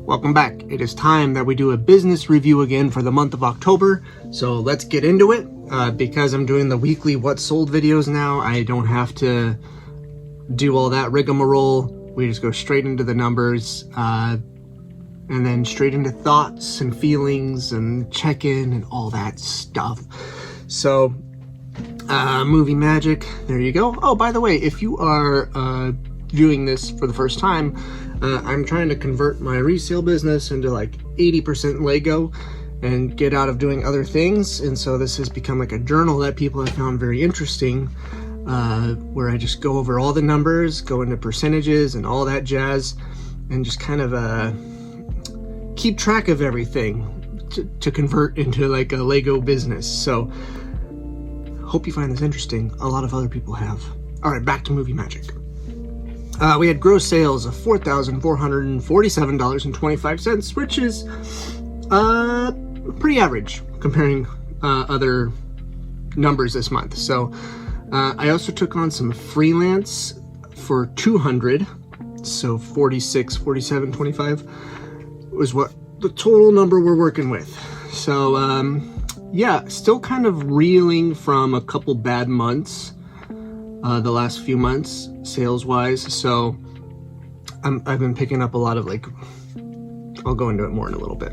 Welcome back. It is time that we do a business review again for the month of October. So let's get into it. Because I'm doing the weekly what sold videos now, I don't have to do all that rigmarole. We just go straight into the numbers and then straight into thoughts and feelings and check-in and all that stuff. So Movie Magic, there you go. Oh, by the way, if you are viewing this for the first time, I'm trying to convert my resale business into like 80% Lego and get out of doing other things. And so this has become like a journal that people have found very interesting, where I just go over all the numbers, go into percentages and all that jazz, and just kind of keep track of everything to convert into like a Lego business. So hope you find this interesting. A lot of other people have. All right, back to Movie Magic. We had gross sales of $4,447.25, which is pretty average comparing other numbers this month. So I also took on some freelance for $200, so 46, 47, 25 was what the total number we're working with. So yeah, still kind of reeling from a couple bad months, the last few months sales wise. So I've been picking up a lot of like, I'll go into it more in a little bit.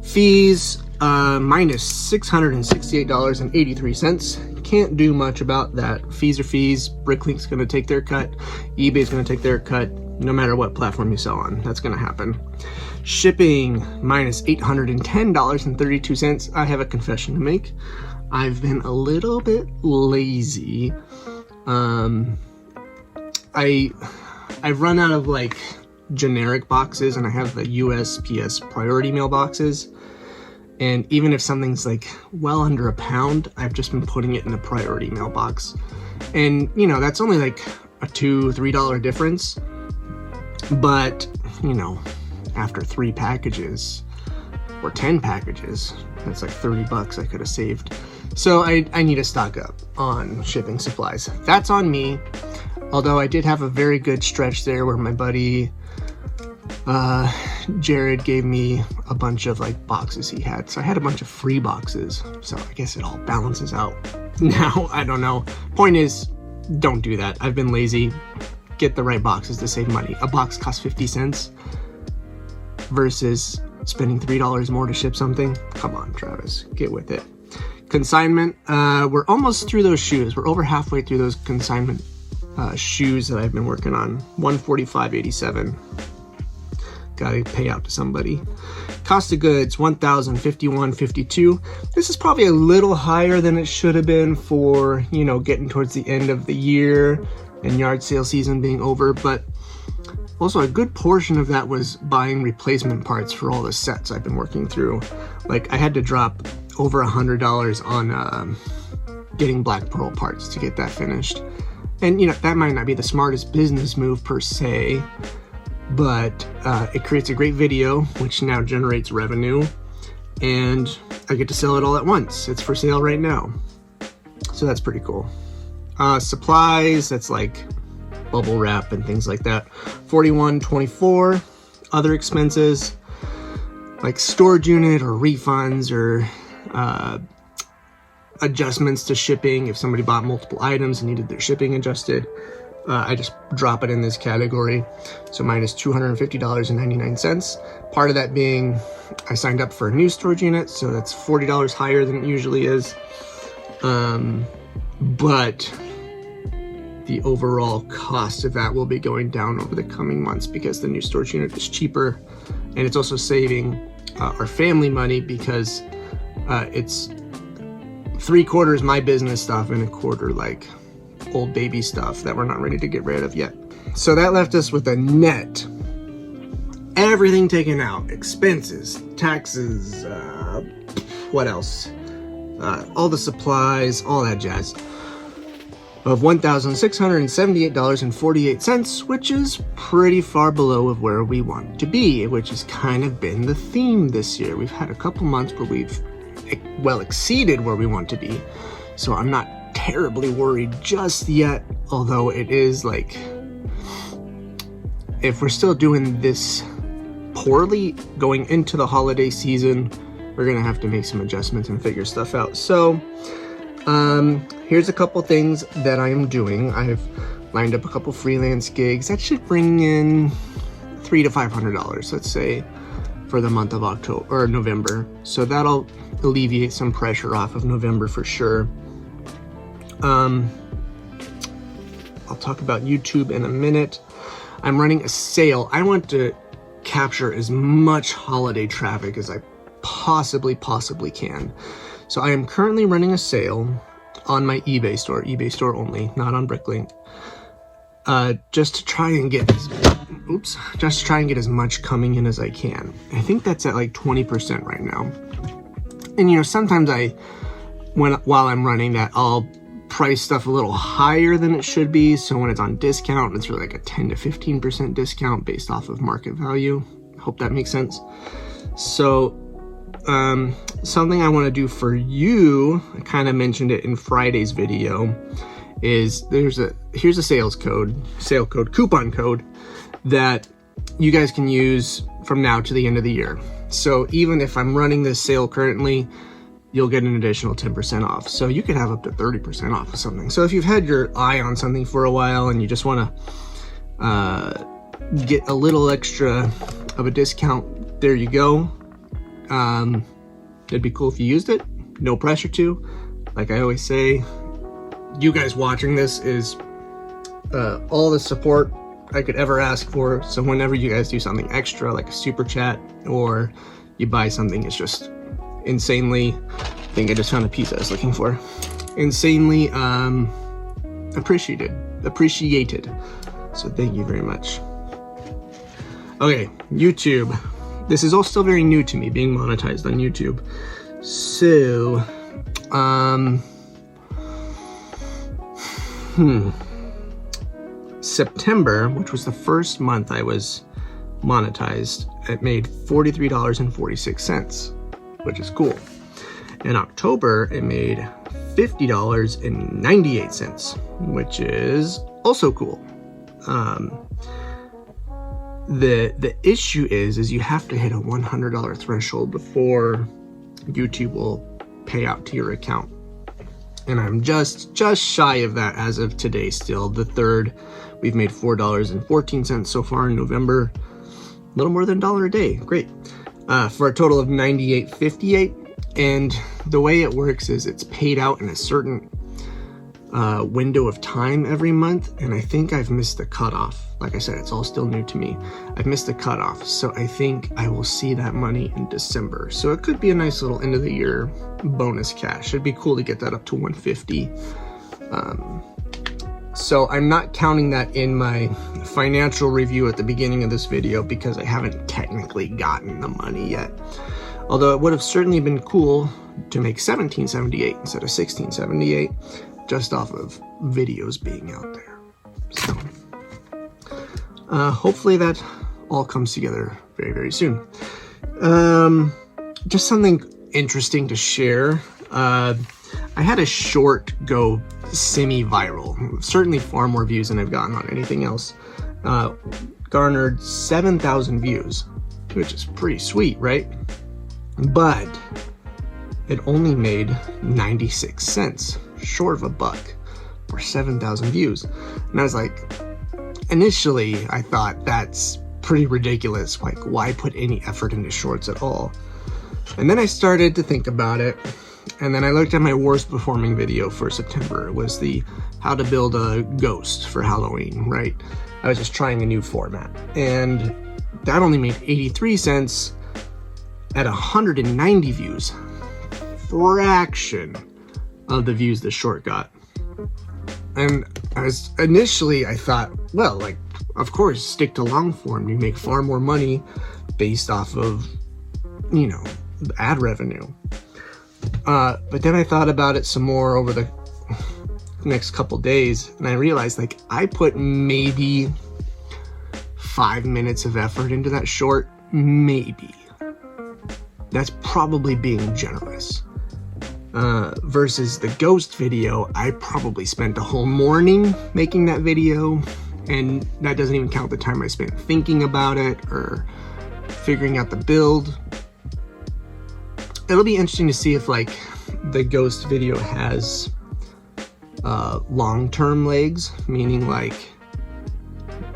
Fees, minus $668.83. Can't do much about that. Fees are fees. Bricklink's going to take their cut. eBay's going to take their cut. No matter what platform you sell on, that's going to happen. Shipping, minus $810.32. I have a confession to make. I've been a little bit lazy. I've run out of like generic boxes, and I have the USPS priority mail boxes. And even if something's like well under £1, I've just been putting it in a priority mailbox. And you know, that's only like a $2-3 difference. But you know, after 3 packages or 10 packages, that's like $30 I could have saved. So I need to stock up on shipping supplies. That's on me. Although I did have a very good stretch there where my buddy Jared gave me a bunch of like boxes he had. So I had a bunch of free boxes. So I guess it all balances out. Now, I don't know. Point is, don't do that. I've been lazy. Get the right boxes to save money. A box costs 50 cents versus spending $3 more to ship something. Come on, Travis, get with it. Consignment, we're almost through those shoes. We're over halfway through those consignment shoes that I've been working on. $145.87. Gotta pay out to somebody. Cost of goods, $1,051.52. This is probably a little higher than it should have been for, you know, getting towards the end of the year and yard sale season being over, but also a good portion of that was buying replacement parts for all the sets I've been working through. Like I had to drop over $100 on getting Black Pearl parts to get that finished. And you know, that might not be the smartest business move per se, but it creates a great video, which now generates revenue, and I get to sell it all at once. It's for sale right now. So that's pretty cool. Supplies, that's like bubble wrap and things like that. $41.24. Other expenses, like storage unit or refunds or adjustments to shipping. If somebody bought multiple items and needed their shipping adjusted, I just drop it in this category. So minus $250.99. Part of that being I signed up for a new storage unit, so that's $40 higher than it usually is. But the overall cost of that will be going down over the coming months because the new storage unit is cheaper, and it's also saving our family money because it's 3/4 my business stuff and 1/4 like old baby stuff that we're not ready to get rid of yet. So that left us with a net, everything taken out, expenses, taxes, what else? All the supplies, all that jazz, of $1,678.48, which is pretty far below of where we want to be, which has kind of been the theme this year. We've had a couple months where we've well exceeded where we want to be, so I'm not terribly worried just yet, although it is like, if we're still doing this poorly going into the holiday season, we're gonna have to make some adjustments and figure stuff out. So here's a couple things that I am doing. I've lined up a couple freelance gigs that should bring in $300 to $500, let's say, for the month of October or November. So that'll alleviate some pressure off of November for sure. I'll talk about YouTube in a minute. I'm running a sale. I want to capture as much holiday traffic as I possibly can. So I am currently running a sale on my eBay store only, not on Bricklink. Just to try and get as much coming in as I can. I think that's at like 20% right now. And you know, sometimes while I'm running that, I'll price stuff a little higher than it should be. So when it's on discount, it's really like a 10 to 15% discount based off of market value. Hope that makes sense. So something I want to do for you, I kind of mentioned it in Friday's video, is here's a sale code, coupon code that you guys can use from now to the end of the year. So even if I'm running this sale currently, you'll get an additional 10% off. So you could have up to 30% off of something. So if you've had your eye on something for a while and you just want to get a little extra of a discount, there you go. It'd be cool if you used it. No pressure to. Like I always say, you guys watching this is all the support I could ever ask for. So whenever you guys do something extra, like a super chat, or you buy something, it's just insanely, I think I just found a piece I was looking for, insanely appreciated. So thank you very much. Okay, YouTube. This is all still very new to me, being monetized on YouTube. So, September, which was the first month I was monetized, it made $43.46, which is cool. In October, it made $50.98, which is also cool. The issue is you have to hit a $100 threshold before YouTube will pay out to your account. And I'm just shy of that as of today still, the 3rd. We've made $4.14 so far in November. A little more than $1 a day, great. For a total of $98.58. And the way it works is it's paid out in a certain window of time every month, and I think I've missed the cutoff. Like I said, it's all still new to me. I've missed the cutoff, so I think I will see that money in December. So it could be a nice little end of the year bonus cash. It'd be cool to get that up to $150. So I'm not counting that in my financial review at the beginning of this video because I haven't technically gotten the money yet. Although it would have certainly been cool to make $17.78 instead of $16.78 just off of videos being out there. So hopefully that all comes together very, very soon. Just something interesting to share. I had a short go semi-viral, certainly far more views than I've gotten on anything else. Garnered 7,000 views, which is pretty sweet, right? But it only made 96 cents, short of a buck, for 7,000 views. And I was like, initially I thought that's pretty ridiculous. Like, why put any effort into shorts at all? And then I started to think about it. And then I looked at my worst performing video for September. It was the how to build a ghost for Halloween, right? I was just trying a new format. And that only made 83 cents at 190 views. Fraction of the views the short got. And I thought, well, like, of course, stick to long form. You make far more money based off of, you know, ad revenue. But then I thought about it some more over the next couple days, and I realized, like, I put maybe 5 minutes of effort into that short, maybe. That's probably being generous. Versus the ghost video, I probably spent a whole morning making that video, and that doesn't even count the time I spent thinking about it or figuring out the build. It'll be interesting to see if like the ghost video has long-term legs, meaning like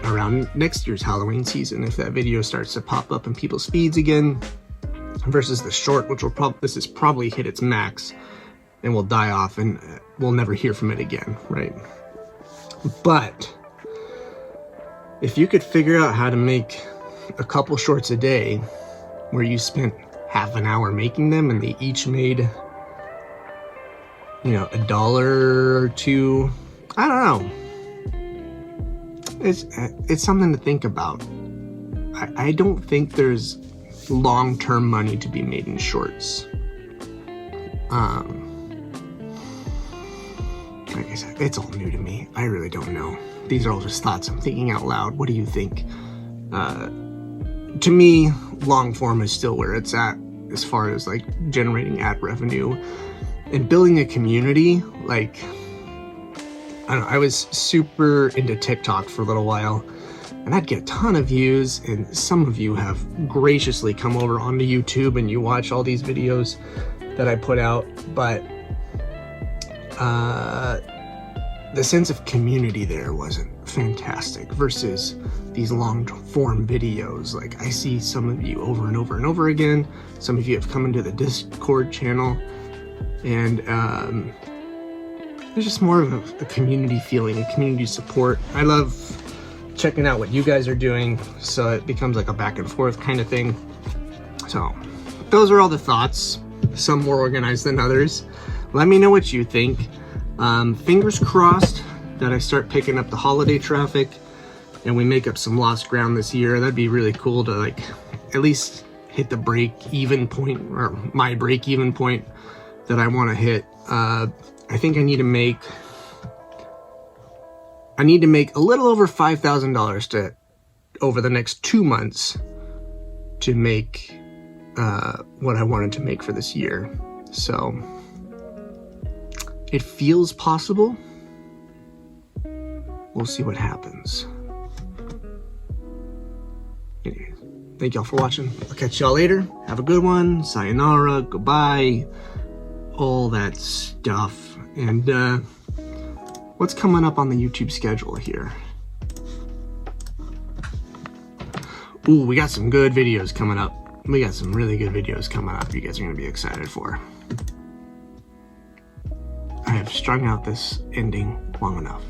around next year's Halloween season, if that video starts to pop up in people's feeds again, versus the short, which will probably hit its max and will die off and we'll never hear from it again, right? But if you could figure out how to make a couple shorts a day where you spent half an hour making them and they each made, you know, $1 or $2, I don't know. It's something to think about. I don't think there's long-term money to be made in shorts. Like I said, it's all new to me. I really don't know. These are all just thoughts I'm thinking out loud. What do you think? To me, long form is still where it's at as far as like generating ad revenue and building a community. Like, I don't know, I was super into TikTok for a little while and I'd get a ton of views, and some of you have graciously come over onto YouTube and you watch all these videos that I put out, but the sense of community there wasn't fantastic versus these long form videos. Like, I see some of you over and over and over again. Some of you have come into the Discord channel, and there's just more of a community feeling, a community support. I love checking out what you guys are doing, so it becomes like a back and forth kind of thing. So those are all the thoughts, some more organized than others. Let me know what you think. Fingers crossed that I start picking up the holiday traffic and we make up some lost ground this year. That'd be really cool to like at least hit the break-even point, or my break-even point that I want to hit. I think I need to make a little over $5,000 to over the next 2 months to make what I wanted to make for this year. So it feels possible. We'll see what happens. Anyways, thank y'all for watching. I'll catch y'all later. Have a good one. Sayonara, goodbye, all that stuff. And what's coming up on the YouTube schedule here? Ooh, we got some good videos coming up. We got some really good videos coming up you guys are going to be excited for. I have strung out this ending long enough.